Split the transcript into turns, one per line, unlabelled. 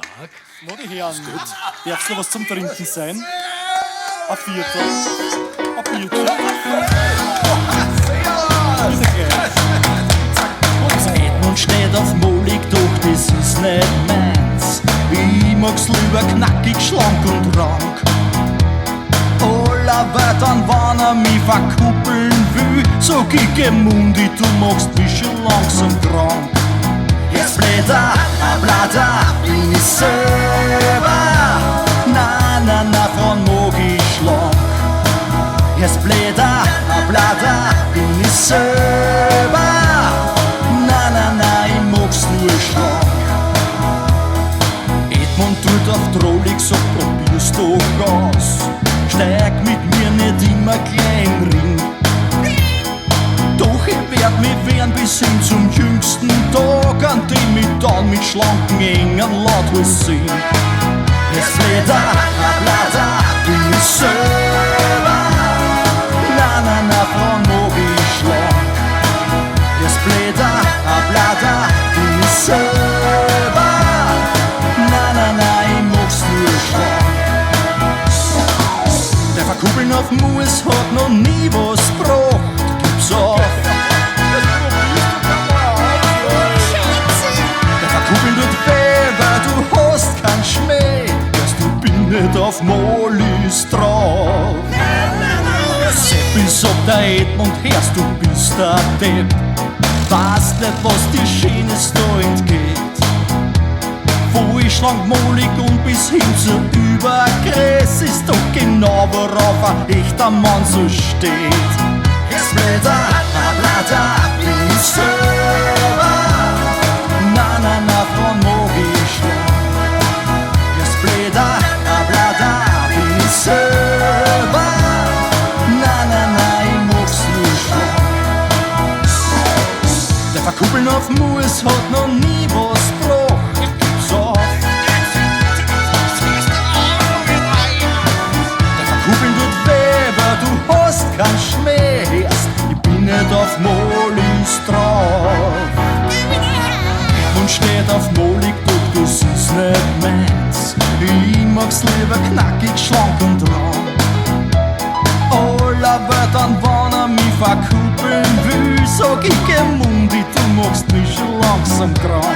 Tag.
Meine Herren, darf's noch was zum Trinken sein? Ein Viertel, ein Bierchen. Bitte gleich.
Edmund steht auf Molig, doch das ist nicht meins. Ich mag's lieber knackig, schlank und rank. Aller weitern, wann mich verkuppeln will, sag ich, geh Mundi, du machst mich schon langsam krank. Jetzt blätter, blatter, bin ich selber. Na, von mag ich schlank. Jetzt blätter, blatter, bin ich selber. Na, ich mag's nur schlank. Edmund tut auf Trollig, sagt, probier's doch aus. Steig mit mir nicht immer gleich in den Ring. Doch ich werd mich wehren bis hin zum jüngsten Tag, an dem ich dann mit schlanken Engern laut was sing. Jetzt blätter, blatter, bin ich selber. Na, von mag ich schlank. Jetzt blätter, blatter, bin ich selber. Na, ich mag's nur schlank. Der Verkuppeln auf Mus hat noch nie was gebracht. Gib's auf. Der Verkuppeln tut weh, weil du hast keinen Schmäh. Dass du bin nicht auf Molis drauf. Sepp ist ob der Edmund, hörst du bist der Depp. Weißt nicht, was dir Schönes da entgeht. Wo ich schlank molig und bis hin zur Übergräß ist doch genau, worauf ein echter Mann so steht. Jetzt blätter, blatter, bin ich selber. Na, von mag ich schlank. Jetzt blätter, blatter, bin ich selber. Na, ich mag's nur schlank. Der Verkuppeln auf Mus hat noch nie was gebracht. Du hast kein Schmäh, hörst, ich bin nicht auf Molis drauf. Und steht auf Molig, doch das ist nicht meins. Ich mag's lieber knackig, schlank und rank. Aller Wörtern, wann mich verkuppeln will, sag ich, geh Mundi, du machst mich schon langsam krank.